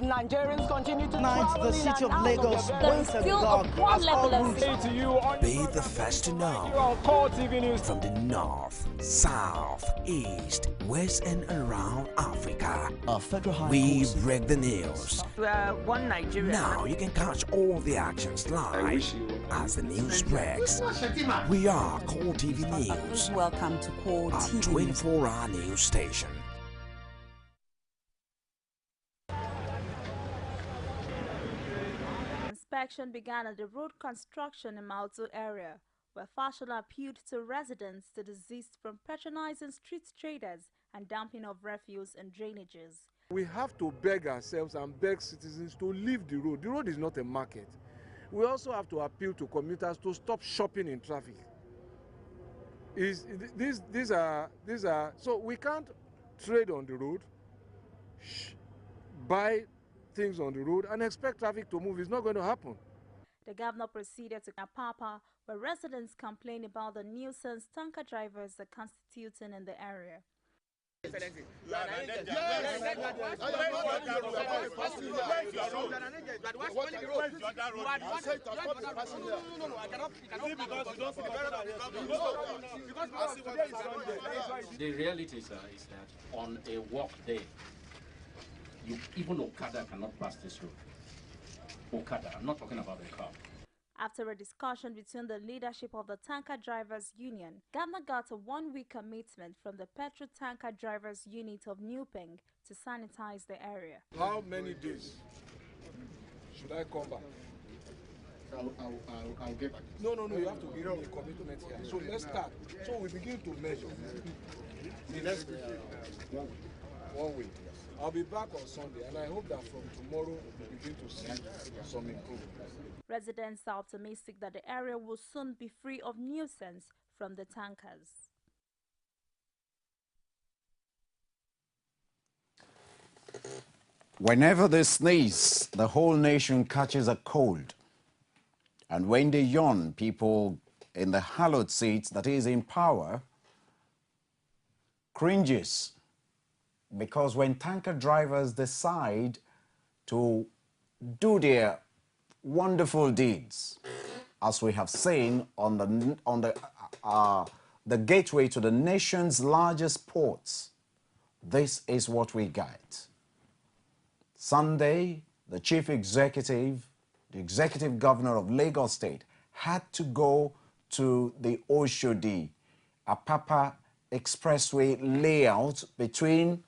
Nigerians continue to Tonight, travel the in city and of out Lagos of There is went still a agog poor as all level of routes. to you on Be the first to know. on Core TV News. From the north, south, east, west, and around Africa, A federal high we court break the news. One Nigeria. Now you can catch all the actions live as the news breaks. We are Core TV News, Welcome to Core a TV News. 24-hour news station. Inspection began at the road construction in Malto area, where Fashion appealed to residents to desist from patronizing street traders and dumping of refuse and drainages. We have to beg ourselves and beg citizens to leave the road. The road is not a market. We also have to appeal to commuters to stop shopping in traffic. These are so we can't trade on the road, buy things on the road and expect traffic to move. It's not going to happen. The governor proceeded to Apapa, where residents complained about the nuisance tanker drivers are constituting in the area. The reality is that on a work day, even Okada cannot pass this road. Okada, I'm not talking about a car. After a discussion between the leadership of the Tanker Drivers Union, Governor got a one-week commitment from the Petro Tanker Drivers Unit of Newpeng to sanitize the area. How many days should I come back? I'll get back. No, you have to give me a commitment here. So let's start. So we begin to measure. The next week. 1 week. I'll be back on Sunday, and I hope that from tomorrow we begin to see some improvement. Residents are optimistic that the area will soon be free of nuisance from the tankers. Whenever they sneeze, the whole nation catches a cold. And when they yawn, people in the hallowed seats, that is in power, cringes. Because when tanker drivers decide to do their wonderful deeds, as we have seen on the gateway to the nation's largest ports, this is what we get. Sunday, the chief executive, the executive governor of Lagos State, had to go to the Oshodi Apapa Expressway layout between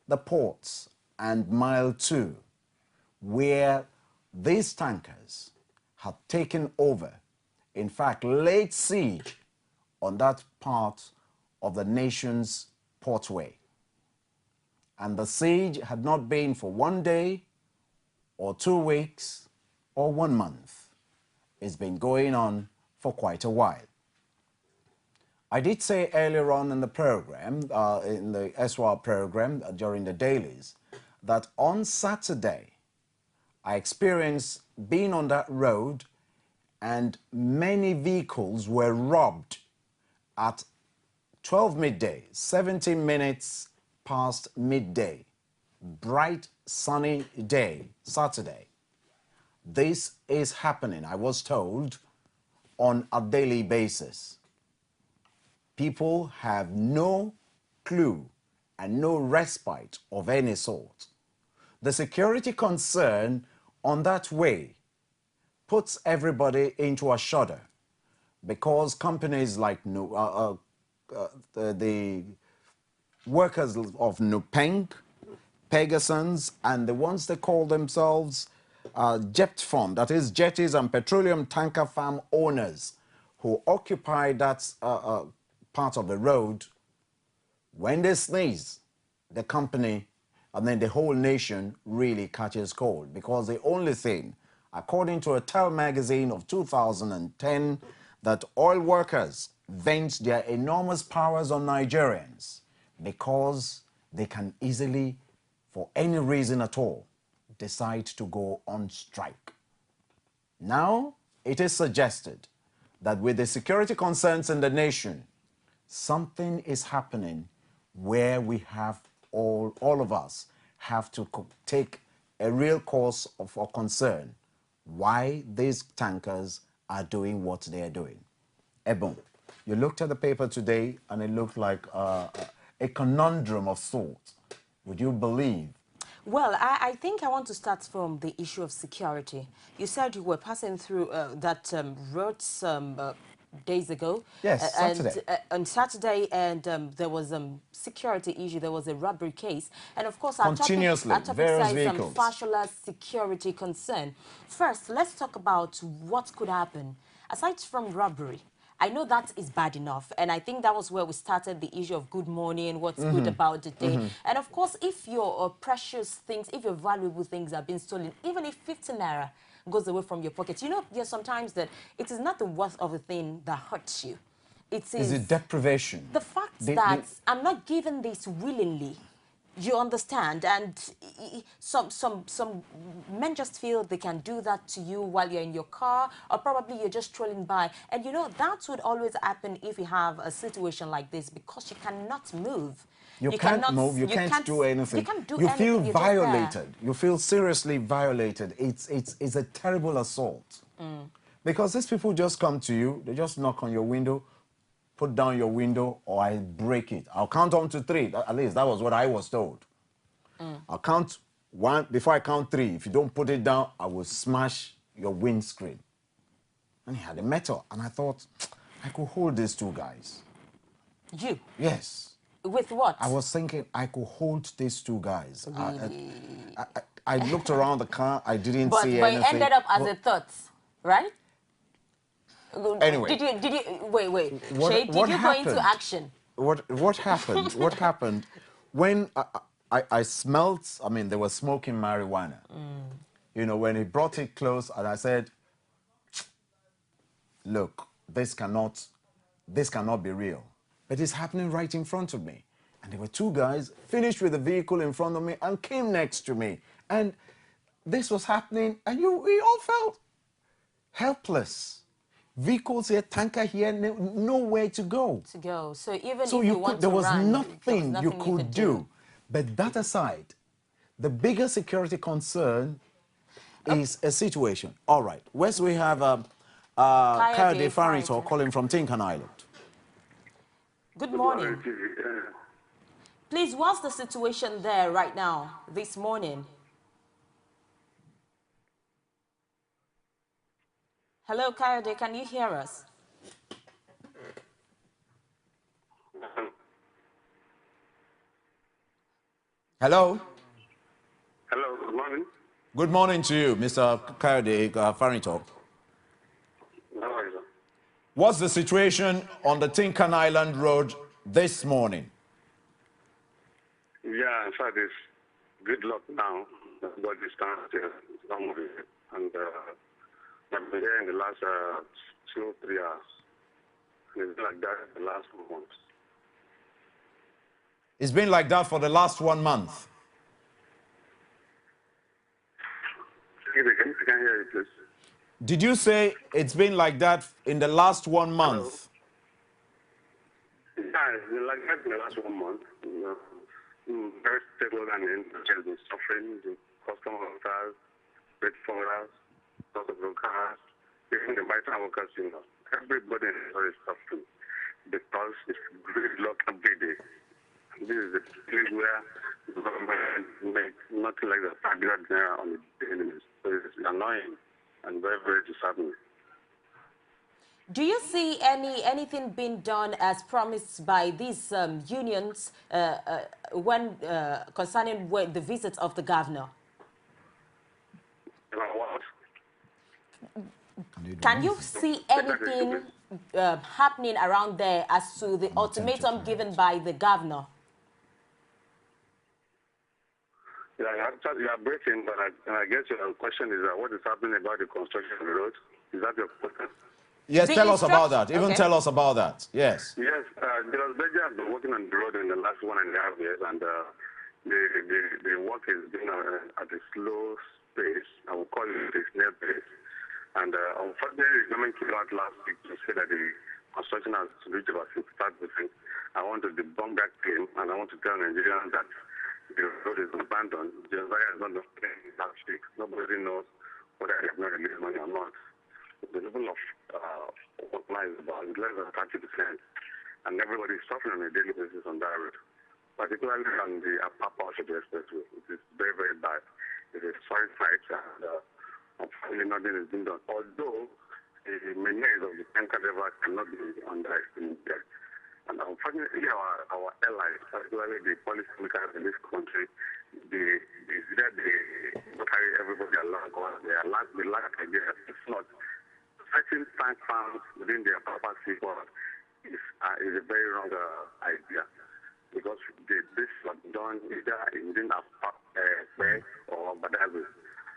the ports and Mile 2, where these tankers had taken over, in fact, laid siege on that part of the nation's portway. And the siege had not been for 1 day or 2 weeks or 1 month. It's been going on for quite a while. I did say earlier on in the program, in the SWR program during the dailies, that on Saturday, I experienced being on that road and many vehicles were robbed at 12 midday, 17 minutes past midday, bright sunny day, Saturday. This is happening, I was told, on a daily basis. People have no clue and no respite of any sort. The security concern on that way puts everybody into a shudder because companies like the workers of Newpeng, Pegasus, and the ones that call themselves JEPFARM, that is jetties and petroleum tanker farm owners who occupy that part of the road, when they sneeze, the company and then the whole nation really catches cold, because the only thing, according to a TEL magazine of 2010, that oil workers vent their enormous powers on Nigerians because they can easily, for any reason at all, decide to go on strike. Now, it is suggested that with the security concerns in the nation, something is happening where we have all of us have to take a real cause for concern why these tankers are doing what they are doing. Ebon, you looked at the paper today and it looked like a conundrum of thought. Would you believe? Well, I think I want to start from the issue of security. You said you were passing through that road some days ago. Yes, Saturday. On Saturday, and there was a security issue. There was a robbery case. And of course, our topic various says vehicles. Fashola security concern. First, let's talk about what could happen. Aside from robbery, I know that is bad enough, and I think that was where we started the issue of good morning, what's good about the day. And of course, if your precious things, if your valuable things are being stolen, even if 50 naira goes away from your pocket, you know, there's sometimes that it is not the worth of a thing that hurts you. Is it deprivation? The fact that I'm not given this willingly. You understand, and some men just feel they can do that to you while you're in your car, or probably you're just strolling by. And you know, that would always happen if you have a situation like this, because you cannot move. You can't move, you can't do anything. You can't do you anything. feel violated. You feel seriously violated. It's a terrible assault. Because these people just come to you, they just knock on your window, put down your window, or I break it. I'll count on to 3. At least that was what I was told. I'll count 1. Before I count 3, if you don't put it down, I will smash your windscreen. And he had a metal. And I thought, I could hold these 2 guys. You? Yes. With what? I was thinking I could hold these 2 guys. Really? I looked around the car. I didn't see anything. But it ended up as a thought, right? Anyway, did you wait? Shay, did you go into action? What happened? What happened when I smelled? I mean, they were smoking marijuana. You know, when he brought it close, and I said, "Look, this cannot be real." But it's happening right in front of me, and there were 2 guys finished with the vehicle in front of me and came next to me, and this was happening, and we all felt helpless. Vehicles here, tanker here, nowhere to go. So even so if you want there to was run, nothing you could do. But that aside, the bigger security concern is a situation. All right, where's we have Kayode Farrington calling from Tinkan Island. Good morning. Please, what's the situation there right now, this morning? Hello, Kayode, can you hear us? Hello? Hello, good morning. Good morning to you, Mr. Kayode Farrington. How are you, sir? What's the situation on the Tinkan Island Road this morning? Yeah, in fact, it's good luck now. Everybody's standing still. It's not moving. And I've been here in the last 2 or 3 hours. And it's been like that in the last month. It's been like that for the last 1 month. I can hear you, please. Did you say it's been like that in the last 1 month? Hello? Yeah, it's been like that in the last 1 month. Very stable and has been suffering. The customer workers, rate forwarders, lots of brokers, even the vital workers, you know. Everybody is suffering because it's great luck every day. This is the place where the government makes nothing like that 500 naira on the daily. So it's annoying and very, very disheartening. Do you see anything being done as promised by these unions when concerning the visit of the governor? What? Can you see anything happening around there as to the ultimatum given by the governor? Yeah, you are breaking, but I guess your question is what is happening about the construction of the road? Is that your question? Yes, tell us about that. Even tell us about that. Yes. Yes, the Belgium has been working on the road in the last 1.5 years, and the work is being at a slow pace. I would call it a snail pace. And unfortunately, the government came out last week to say that the construction has reached about 65%. I want to debunk that claim, and I want to tell Nigerians that the road is abandoned. The Nigeria is not paying that nobody knows whether they have not released money or not. The level of supply is about less than 30%, and everybody is suffering on a daily basis on that road, particularly on the Apapa Oshodi Expressway. It is very, very bad. It is soil sites, and unfortunately nothing is being done. Although the menace of the tanker driver cannot be underestimated. And unfortunately, our allies, particularly the policymakers in this country, they carry everybody along, or they lack idea. If not, setting tank farms within their proper seaport is a very wrong idea, because this was done either within a Bay or Badagry.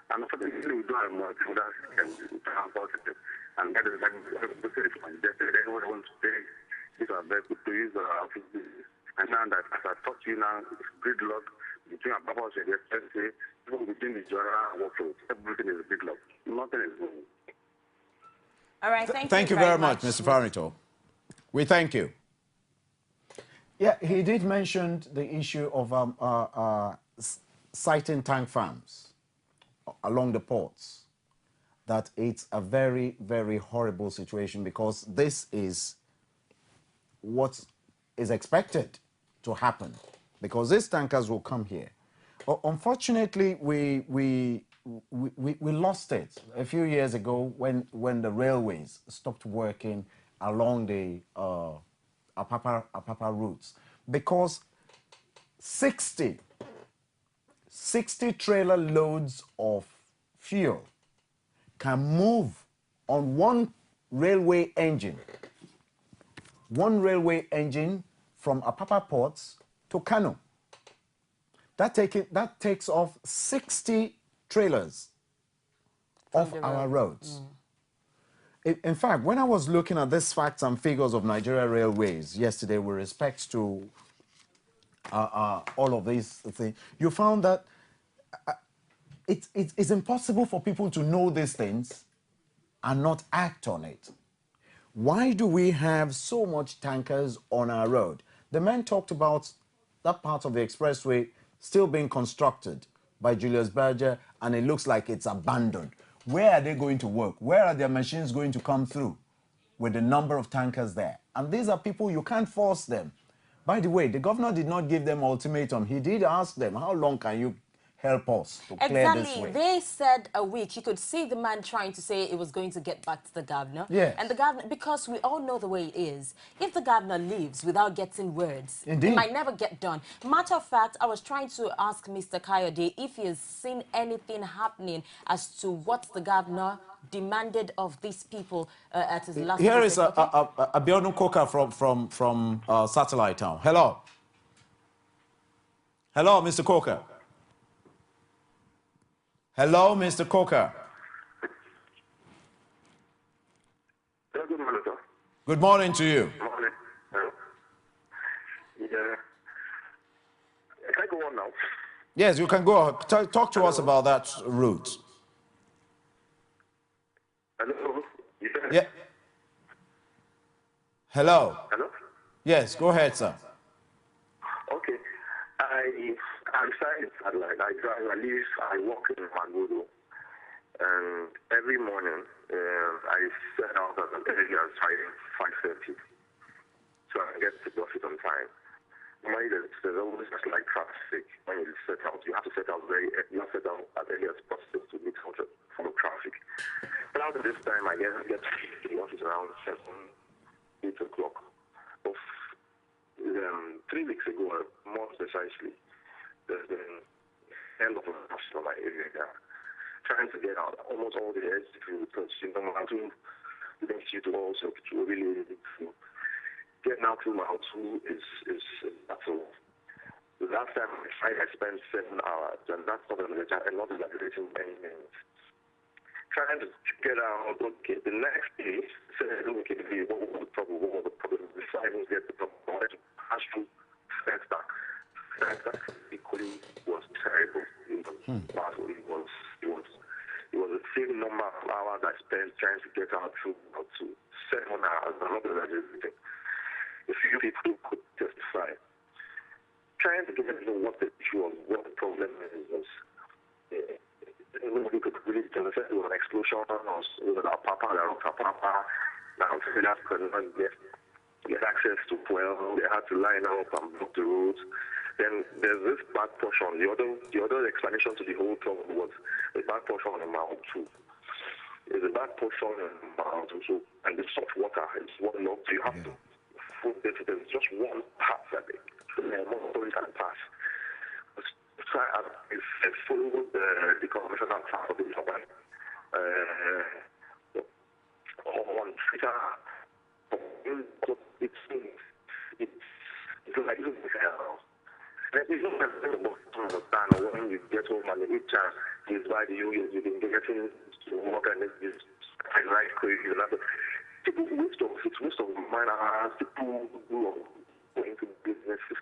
And unfortunately, we don't have much that can transport it. And that is everybody is congested. Everyone wants to pay these are very good to use offices. And now that, as I talk to you now, it's gridlock between Apapa and the expressway, even between the Jora workload. Everything is gridlock. Nothing is moving. All right, thank you very much, Mr. Farito. We thank you. Yeah, he did mention the issue of siting tank farms along the ports. That it's a very, very horrible situation, because this is what is expected to happen, because these tankers will come here. Unfortunately, we lost it a few years ago when the railways stopped working along the Apapa routes, because 60 trailer loads of fuel can move on one railway engine from Apapa ports to Kano. That takes off 60 trailers off our roads. In fact, when I was looking at these facts and figures of Nigeria Railways yesterday with respect to all of these things, you found that it's impossible for people to know these things and not act on it. Why do we have so much tankers on our road? The man talked about that part of the expressway still being constructed by Julius Berger, and it looks like it's abandoned. Where are they going to work? Where are their machines going to come through with the number of tankers there? And these are people, you can't force them. By the way, the governor did not give them ultimatum. He did ask them, how long can you help us to clear this way? They said a week. You could see the man trying to say it was going to get back to the governor. Yes. And the governor, because we all know the way it is, if the governor leaves without getting words, Indeed, it might never get done. Matter of fact, I was trying to ask Mr. Kayode if he has seen anything happening as to what the governor demanded of these people at his last Here visit. is Abiodun Koka from Satellite Town. Hello. Hello, Mr. Koka. Hello, Mr. Coker. Good morning, sir. Good morning to you. Good morning. Yeah. Can I go on now? Yes, you can go. Talk to us about that route. Hello? Yeah. Hello. Hello? Yes, go ahead, sir. Okay. I'm sorry, I drive, I walk in Magodo, and every morning I set out as early as 5:30, so I get to the office on time. Normally there's always a slight traffic when you set out. You have to set out as early as possible to meet out from the traffic. But after this time, I get to the office around 8 o'clock. 3 weeks ago, more precisely, there's been end of in my area there. Trying to get out almost all the edge to touch, to links you to also to really to get out to Mile 2 is that's all. The last time I spent 7 hours, and that's not exaggerating many minutes. Trying to get out, okay, the next day, said, okay, what was the problem? The side was get the problem. I wanted to pass through that equally was terrible. It was the same number of hours I spent trying to get out to 7 hours. I'm not exaggerating. A few people could testify. Trying to get to know what the issue was, what the problem is. nobody could really tell us it was an explosion or it was our papa, now civilians could not get access to fuel. They had to line up and block the roads. Then there's this back portion. The other explanation to the whole talk was the back portion on Mount 2. There's a back portion on Mount 2, and the salt water is one lock, so you have to there's just one path that the motor can pass. Try and follow the conventional path of the turbine. On Twitter, it's like looking at hell. It's not understand when you get home and each chance is by the you've been getting to work and it's like crazy. People it's waste of mind as people who are going to businesses.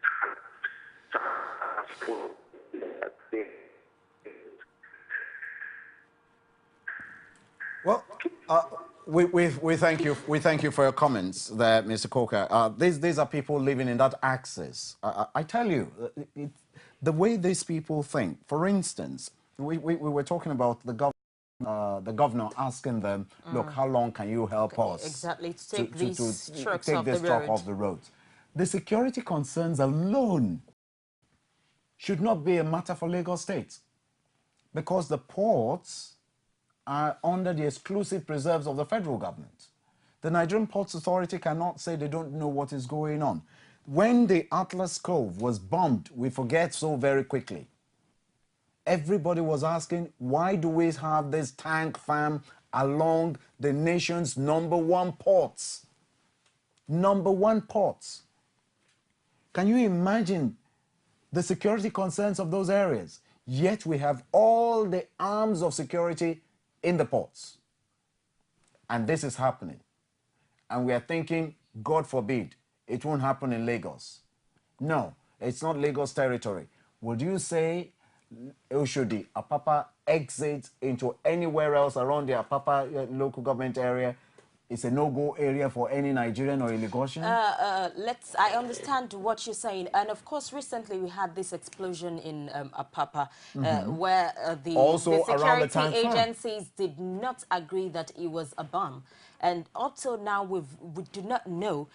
Well, we thank you. We thank you for your comments there, Mr. Coker. These are people living in that axis. I tell you, the way these people think. For instance, we were talking about the governor asking them, look, how long can you help us? Exactly, to take these trucks take off this the truck road. off the roads. The security concerns alone should not be a matter for Lagos State, because the ports are under the exclusive preserves of the federal government. The Nigerian Ports Authority cannot say they don't know what is going on. When the Atlas Cove was bombed, we forget so very quickly. Everybody was asking, why do we have this tank farm along the nation's #1 ports? #1 ports. Can you imagine the security concerns of those areas? Yet we have all the arms of security in the ports. And this is happening. And we are thinking, God forbid, it won't happen in Lagos. No, it's not Lagos territory. Would you say Oshodi, Apapa exit into anywhere else around the Apapa local government area? It's a no-go area for any Nigerian or a Lagosian? I understand what you're saying. And of course, recently we had this explosion in Apapa, where the security agencies did not agree that it was a bomb. And up till now, we do not know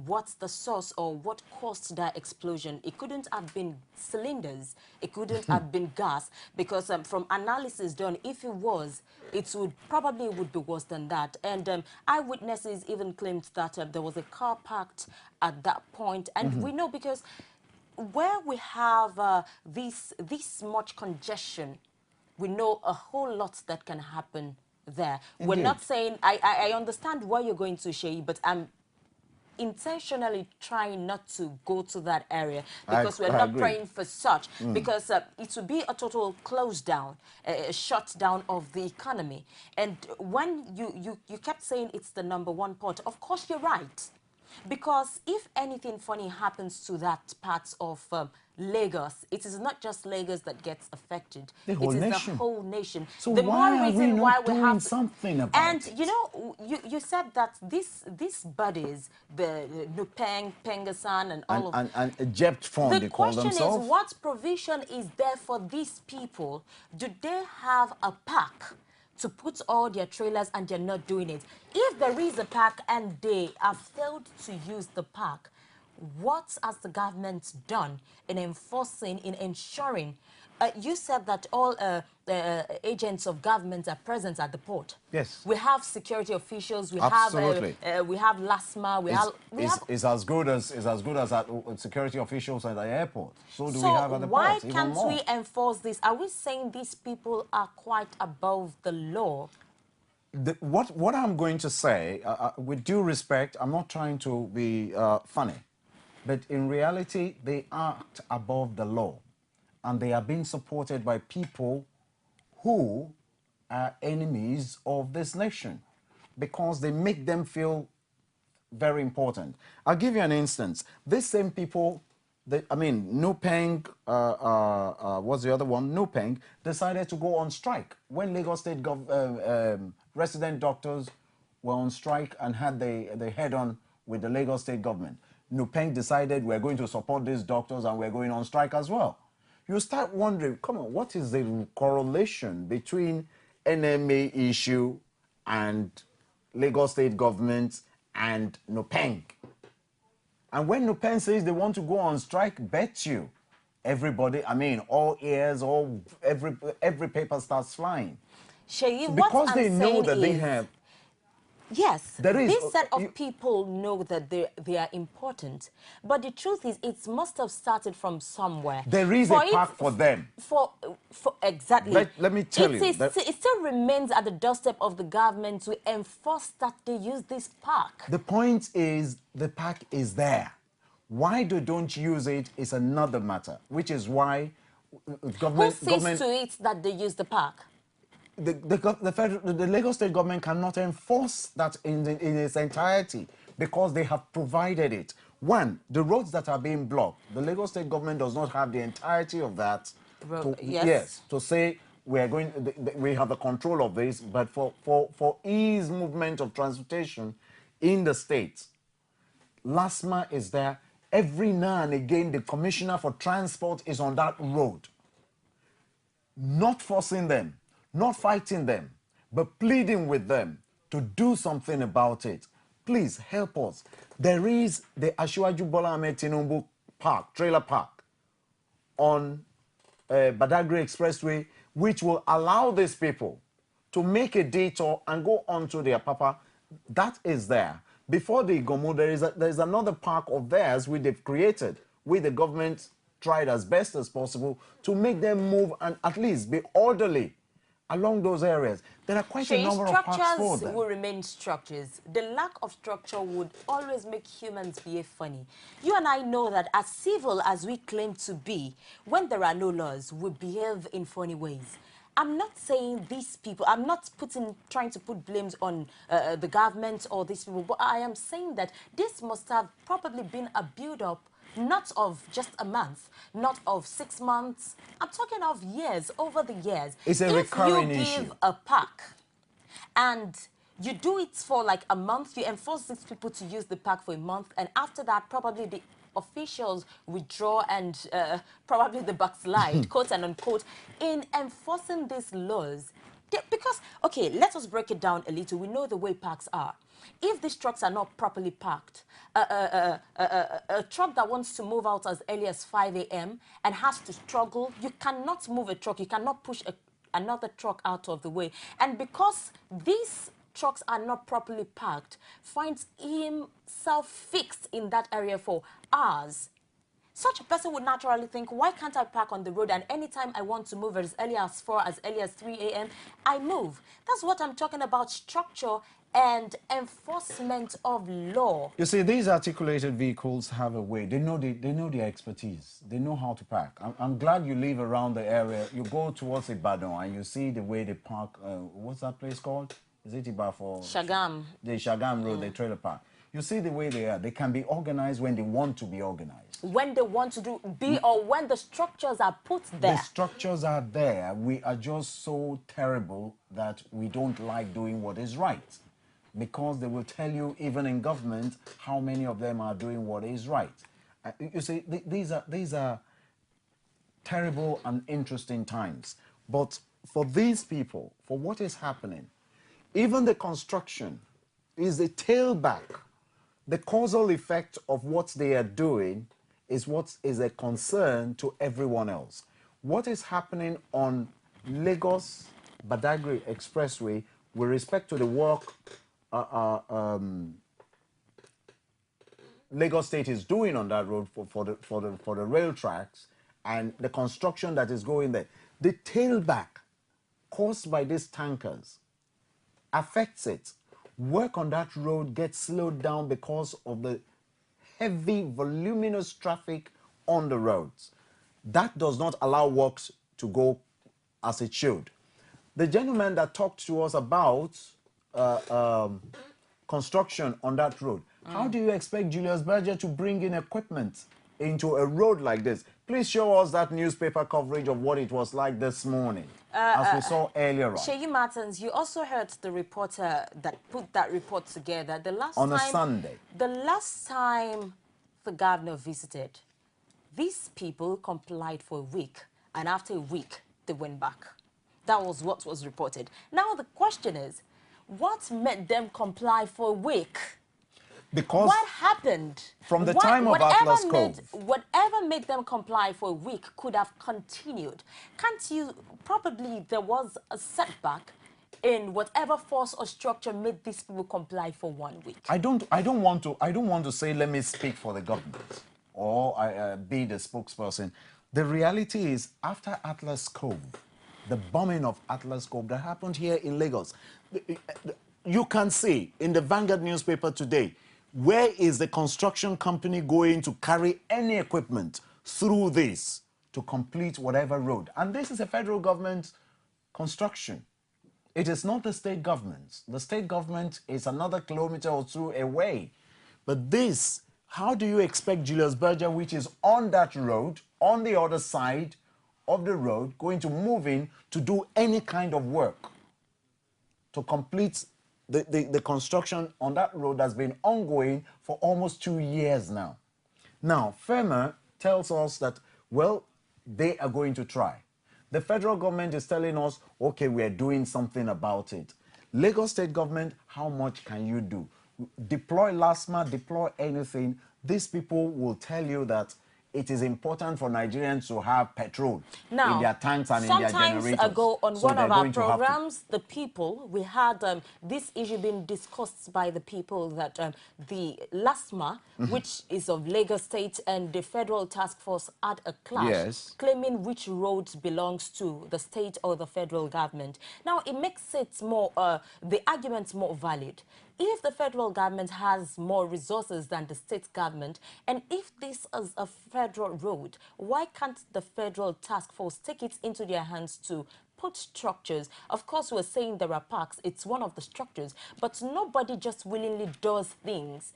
what's the source or what caused that explosion. It couldn't have been cylinders. It couldn't have been gas, because from analysis done, if it was, it would probably be worse than that. And eyewitnesses even claimed that there was a car parked at that point. And we know, because where we have this much congestion, we know a whole lot that can happen there. Indeed. We're not saying, I understand where you're going to, Shay, but I'm intentionally trying not to go to that area, because we're not praying for such, because it would be a total close down, a shutdown of the economy. And when you kept saying it's the #1 port, of course you're right. Because if anything funny happens to that part of Lagos, it is not just Lagos that gets affected. The whole nation. It is the whole nation. So the why more are reason we why not we doing have something about it? And you know, you said that these bodies, the Nupeng, Pengasan, and all of and Egypt Fund, they call themselves. The question is, what provision is there for these people? Do they have a pack to put all their trailers, and they're not doing it? If there is a pack and they have failed to use the pack, what has the government done in enforcing, in ensuring? You said that all agents of government are present at the port. Yes. We have security officials. We Absolutely. have LASMA. It's as good as security officials at the airport. So do we have at the why port? can't we enforce this? Are we saying these people are quite above the law? What I'm going to say, with due respect, I'm not trying to be funny, but in reality, they act above the law. And they are being supported by people who are enemies of this nation, because they make them feel very important. I'll give you an instance. These same people, Nupeng, what's the other one? Nupeng decided to go on strike when Lagos State resident doctors were on strike and had the head-on with the Lagos State government. Nupeng decided, we're going to support these doctors and we're going on strike as well. you start wondering, come on, what is the correlation between NMA issue and Lagos State government and NUPENG? And when NUPENG says they want to go on strike, bet you, everybody, I mean, all ears, every paper starts flying. Sheyi, Because what they I'm know saying that is, they have... yes, There is, this set of people know that they are important. But the truth is, it must have started from somewhere. There is a park for them. Exactly. Let me tell you. It still remains at the doorstep of the government to enforce that they use this park. The point is, the park is there. Why they don't use it is another matter, which is why government... Who sees to it that they use the park? The Lagos State government cannot enforce that in its entirety because they have provided it. One, the roads that are being blocked, the Lagos State government does not have the entirety of that. To say we have the control of this, but for ease movement of transportation in the state, LASMA is there. Every now and again, the commissioner for transport is on that road, not forcing them, not fighting them, but pleading with them to do something about it. Please help us. There is the Asiwaju Bola Ahmed Tinubu Park, trailer park, on Badagry Expressway, which will allow these people to make a detour and go on to their papa. That is there. Before the Igomu, there is another park of theirs which they've created, where the government tried as best as possible to make them move and at least be orderly along those areas. There are quite a number of parks for them. Structures will remain structures. The lack of structure would always make humans behave funny. You and I know that as civil as we claim to be, when there are no laws, we behave in funny ways. I'm not saying these people, I'm not trying to put blames on the government or these people, but I am saying that this must have probably been a build-up, not of just a month, not of 6 months. I'm talking of years, over the years. It's a recurring issue. If you give a park and you do it for like a month, you enforce these people to use the park for a month, and after that, probably the officials withdraw and probably the backslide, quote and unquote, in enforcing these laws. Because, okay, let us break it down a little. We know the way parks are. If these trucks are not properly parked, a truck that wants to move out as early as 5 a.m. and has to struggle, you cannot move a truck. You cannot push another truck out of the way. And because these trucks are not properly parked, finds himself fixed in that area for hours, such a person would naturally think, why can't I park on the road, and anytime I want to move as early as 4, as early as 3 a.m., I move. That's what I'm talking about, structure and enforcement of law. You see, these articulated vehicles have a way. They know their expertise. They know how to park. I'm glad you live around the area. You go towards Ibadan and you see the way they park. What's that place called? Is it Ibadan? Shagam. The Shagam Road, the trailer park. You see the way they are. They can be organized when they want to be organized. When they want to or when the structures are put there. The structures are there. We are just so terrible that we don't like doing what is right. Because they will tell you, even in government, how many of them are doing what is right. You see, these are terrible and interesting times. But for these people, for what is happening, even the construction is a tailback. The causal effect of what they are doing is what is a concern to everyone else. What is happening on Lagos Badagry Expressway with respect to the work Lagos State is doing on that road for the rail tracks and the construction that is going there, the tailback caused by these tankers affects it. Work on that road gets slowed down because of the heavy, voluminous traffic on the roads. That does not allow works to go as it should. The gentleman that talked to us about construction on that road, how do you expect Julius Berger to bring in equipment into a road like this? Please show us that newspaper coverage of what it was like this morning, as we saw earlier on. Sheyi Martins, you also heard the reporter that put that report together. On a Sunday. The last time the governor visited, these people complied for a week. and after a week, they went back. That was what was reported. Now the question is, what made them comply for a week? Because what happened? From the time of Atlas Cove. Whatever made them comply for a week could have continued. Can't you, probably there was a setback in whatever force or structure made these people comply for 1 week. I don't want to say, let me speak for the government or be the spokesperson. The reality is, after Atlas Cove, the bombing of Atlas Cove that happened here in Lagos, you can see in the Vanguard newspaper today, where is the construction company going to carry any equipment through this to complete whatever road? And this is a federal government construction. It is not the state government. The state government is another kilometer or two away. But this, how do you expect Julius Berger, which is on that road, on the other side of the road, going to move in to do any kind of work to complete the construction on that road that's been ongoing for almost 2 years now? Now, FEMA tells us that, well, they are going to try. The federal government is telling us, okay, we are doing something about it. Lagos state government, how much can you do? Deploy LASMA, deploy anything. These people will tell you that it is important for Nigerians to have petrol in their tanks and in their generators. Sometimes ago on one of our programs, the people, we had this issue being discussed by the people that the LASMA, which is of Lagos State, and the Federal Task Force had a clash, claiming which road belongs to the state or the federal government. Now, it makes it more, the argument more valid. If the federal government has more resources than the state government, and if this is a federal road, why can't the Federal Task Force take it into their hands to put structures? Of course, we're saying there are parks. It's one of the structures. But nobody just willingly does things.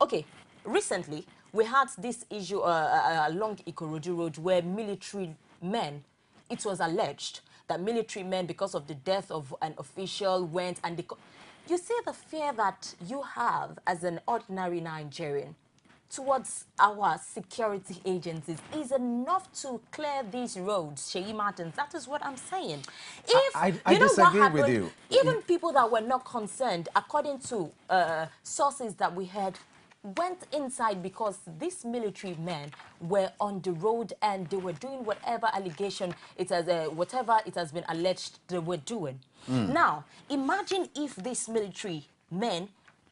Okay, recently, we had this issue along Ikorodu Road where military men, it was alleged that military men, because of the death of an official, went and you see the fear that you have as an ordinary Nigerian towards our security agencies is enough to clear these roads, Sheyi Martins. That is what I'm saying. If I disagree with you. Even people that were not concerned, according to sources that we heard, went inside because these military men were on the road and they were doing whatever allegation it has, whatever it has been alleged they were doing. Now, imagine if these military men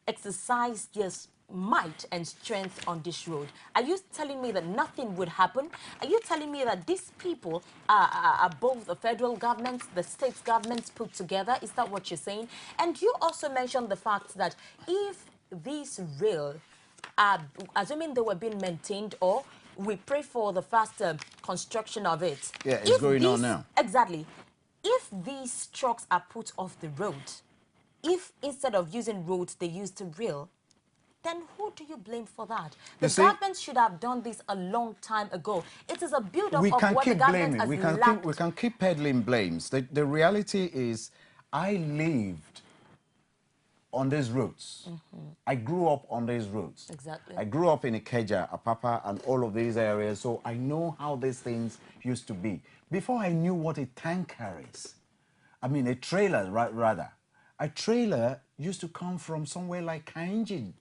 exercised their might and strength on this road. Are you telling me that nothing would happen? Are you telling me that these people are above the federal government, the state governments put together? Is that what you're saying? And you also mentioned the fact that if these rail assuming they were being maintained, or we pray for the faster construction of it. Yeah, it's going on now. Exactly. If these trucks are put off the road, if instead of using roads they use the rail, then who do you blame for that? The government should have done this a long time ago. It is a build-up of what the government has lacked. We can keep peddling blames. The reality is, I lived on these roads. I grew up on these roads. Exactly. I grew up in Ikeja, Apapa, and all of these areas, so I know how these things used to be. Before I knew what a tanker is, I mean a trailer, rather. A trailer used to come from somewhere like Kainji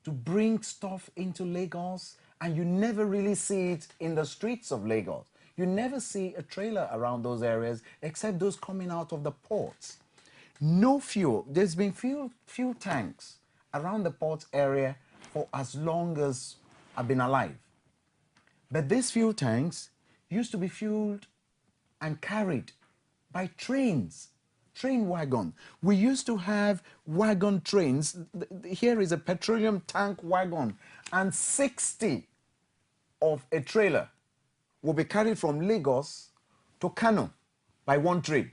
to bring stuff into Lagos, and you never really see it in the streets of Lagos. You never see a trailer around those areas except those coming out of the ports. No fuel. There's been fuel tanks around the port area for as long as I've been alive. But these fuel tanks used to be fueled and carried by trains, train wagon. We used to have wagon trains. Here is a petroleum tank wagon, and 60 of a trailer will be carried from Lagos to Kano by one train.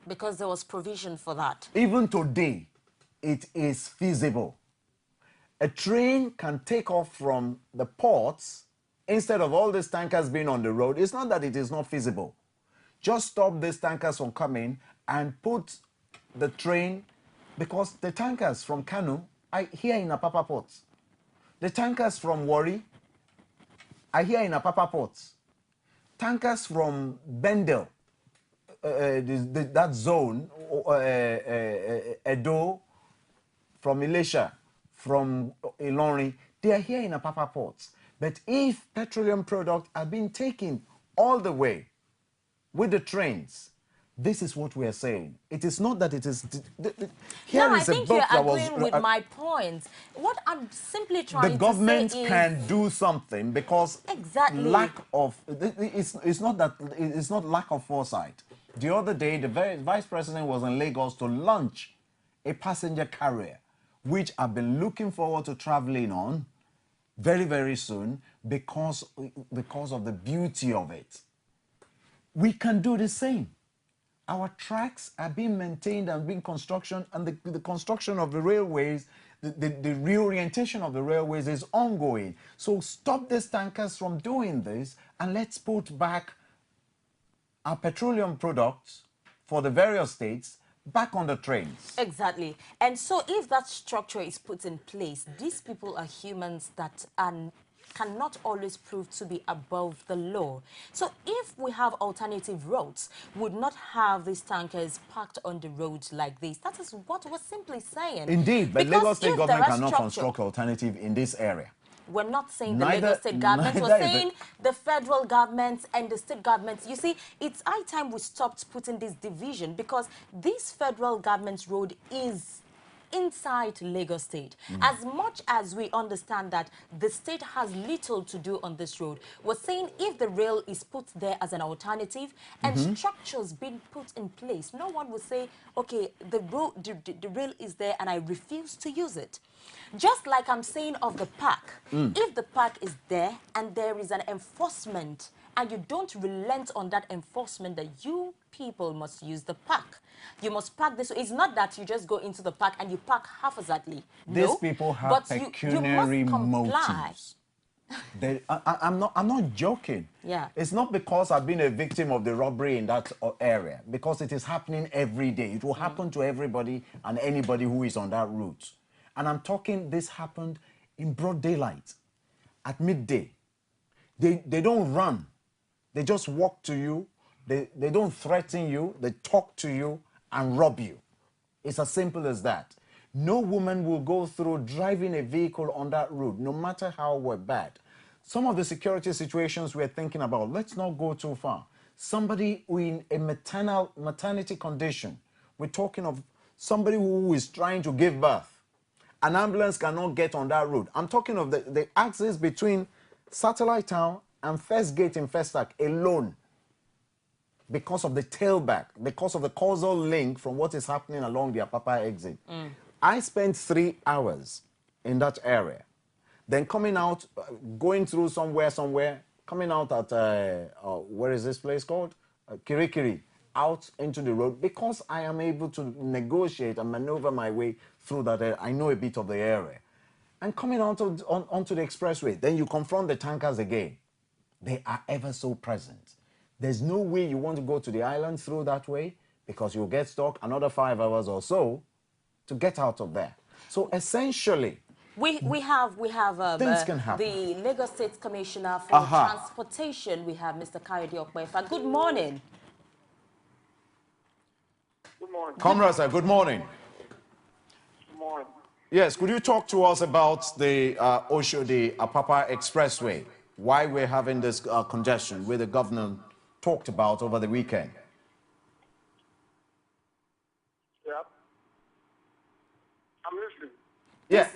Because there was provision for that. Even today, it is feasible. A train can take off from the ports instead of all these tankers being on the road. It's not that it is not feasible. Just stop these tankers from coming and put the train, because the tankers from Kano are here in Apapa Port. The tankers from Warri are here in Apapa Port. tankers from Bendel, that zone, Edo, from Elisha, from Ilorin, they are here in Apapa ports. But if petroleum products are being taken all the way with the trains, this is what we are saying. It is not that it is... Here no, is I think book you're that was... agreeing with my point. What I'm simply trying to say is... The government can do something because... Exactly. Lack of... It's not lack of foresight. The other day, the vice president was in Lagos to launch a passenger carrier, which I've been looking forward to traveling on very, very soon because of the beauty of it. We can do the same. Our tracks are being maintained and being construction, and the construction of the railways, the reorientation of the railways is ongoing. So stop these tankers from doing this, and let's put back our petroleum products for the various states back on the trains. Exactly. And so if that structure is put in place, these people are humans that cannot always prove to be above the law. So if we have alternative roads, would not have these tankers parked on the roads like this. That is what we're simply saying. Indeed, but because Lagos State government cannot construct alternative in this area. We're not saying the Lagos State government, we're saying the federal government and the state governments. You see, it's high time we stopped putting this division because this federal government's road is inside Lagos State. As much as we understand that the state has little to do on this road, we're saying if the rail is put there as an alternative and structures being put in place, no one will say, okay, the rail is there and I refuse to use it. Just like I'm saying of the park, if the park is there and there is an enforcement and you don't relent on that enforcement that you people must use the park. You must park this. It's not that you just go into the park and you park haphazardly. These people have pecuniary motives. I'm not joking. Yeah. It's not because I've been a victim of the robbery in that area, because it is happening every day. It will happen to everybody and anybody who is on that route. And I'm talking, this happened in broad daylight, at midday. They don't run. They just walk to you. They don't threaten you. They talk to you and rob you. It's as simple as that. No woman will go through driving a vehicle on that road, no matter how bad. Some of the security situations we're thinking about, let's not go too far. Somebody in a maternity condition, we're talking of somebody who is trying to give birth. An ambulance cannot get on that road. I'm talking of the axis between Satellite Town and First Gate in Festac alone, because of the tailback, because of the causal link from what is happening along the Apapa exit. I spent 3 hours in that area. Then coming out, going through somewhere, coming out at, where is this place called? Kirikiri, out into the road, because I am able to negotiate and maneuver my way through that area. I know a bit of the area. And coming out onto the expressway, then you confront the tankers again. They are ever so present. There's no way you want to go to the island through that way, because you'll get stuck another 5 hours or so to get out of there. So essentially, we have things can happen. The Lagos State Commissioner for Transportation. We have Mr. Kayode Okpefa. Good morning. Good morning. Comrade, sir, good morning. Good morning. Yes, could you talk to us about the Oshodi Apapa Expressway? Why we're having this congestion, where the governor talked about over the weekend? Yeah. I'm listening. Yeah,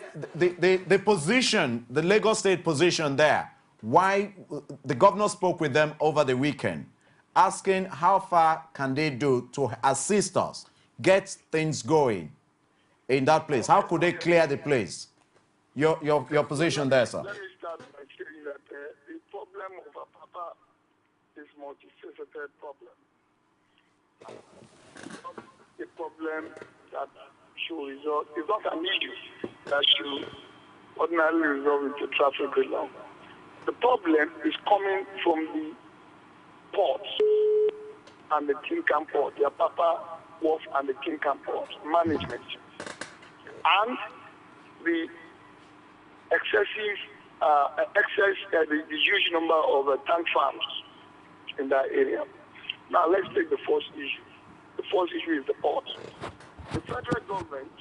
the position, the Lagos State position there, why the governor spoke with them over the weekend, asking how far can they do to assist us, get things going in that place. How could they clear the place? Your position there, sir. Let me start by saying that the problem of Apapa is multifaceted problem. A problem that should resolve, it's not an issue that should ordinarily resolve into traffic law. The problem is coming from the ports and the Kincam port, the Apapa Wharf and the Kincam port management, and the excessive, the huge number of tank farms in that area. Now let's take the first issue. The first issue is the port. The federal government,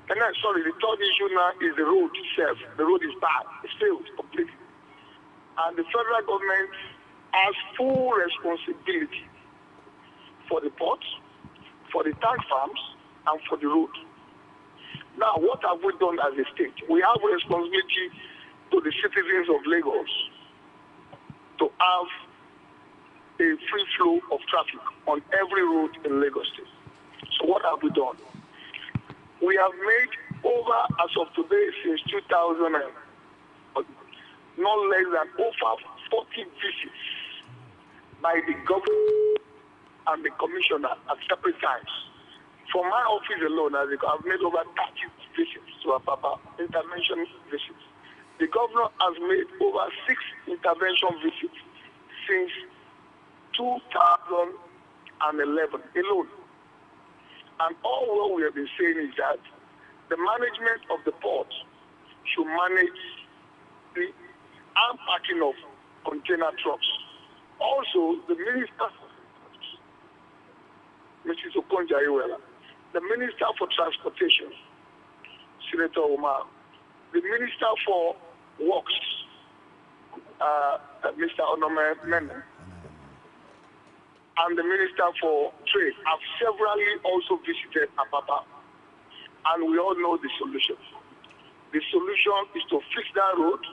the third issue now is the road itself. The road is bad. It's failed completely. And the federal government has full responsibility for the port, for the tank farms, and for the road. Now, what have we done as a state? We have a responsibility to the citizens of Lagos to have a free flow of traffic on every road in Lagos State. So what have we done? We have made over, as of today, since 2000, not less than over 40 visits by the government and the commissioner at separate times. For my office alone, I've made over 30 visits to Apapa, intervention visits. The governor has made over 6 intervention visits since 2011 alone. And all what we have been saying is that the management of the port should manage the unpacking of container trucks. Also, the minister, Mrs. Okonjo-Iweala, the Minister for Transportation, Senator Omar, the Minister for Works, Mr. Onome Mene, and the Minister for Trade have severally also visited Apapa, and we all know the solution. The solution is to fix that road,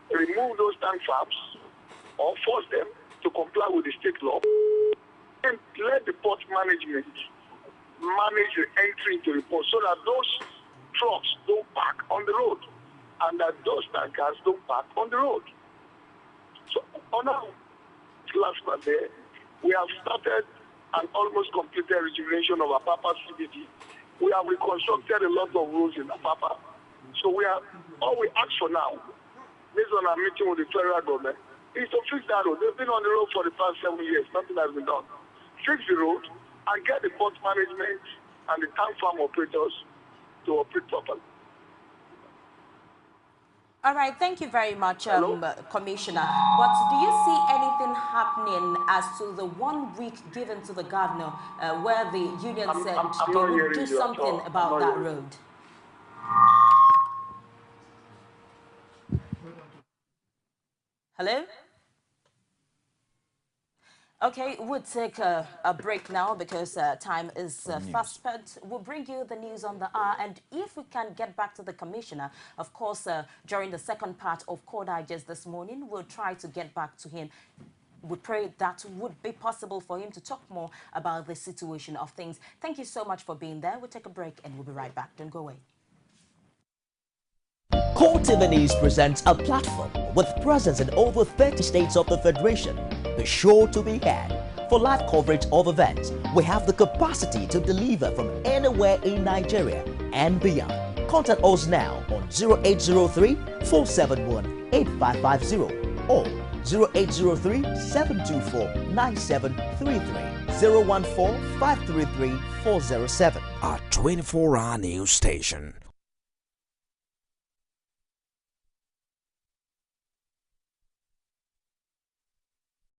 remove those tank farms, or force them to comply with the state law, and let the port management manage the entry into the port so that those trucks don't park on the road and that those tankers don't park on the road. So on our last month there, we have started and almost completed rejuvenation of Apapa CBD. We have reconstructed a lot of roads in Apapa. So all we ask for now, based on our meeting with the federal government, is to fix that road. They've been on the road for the past 7 years. Nothing has been done. Fix the road and get the port management and the tank farm operators to operate properly. All right, thank you very much, Commissioner. But do you see anything happening as to the 1 week given to the governor where the union said they would do something about that road? Hello? Okay, we'll take a break now because time is fast spent. We'll bring you the news on the hour, and if we can get back to the commissioner, of course, during the second part of Core Digest this morning, we'll try to get back to him. We pray that would be possible for him to talk more about the situation of things. Thank you so much for being there. We'll take a break and we'll be right back. Don't go away. Core TV News presents a platform with presence in over 30 states of the Federation. Be sure to be had. For live coverage of events, we have the capacity to deliver from anywhere in Nigeria and beyond. Contact us now on 0803-471-8550 or 0803-724-9733, 014-533-407. A 24-hour news station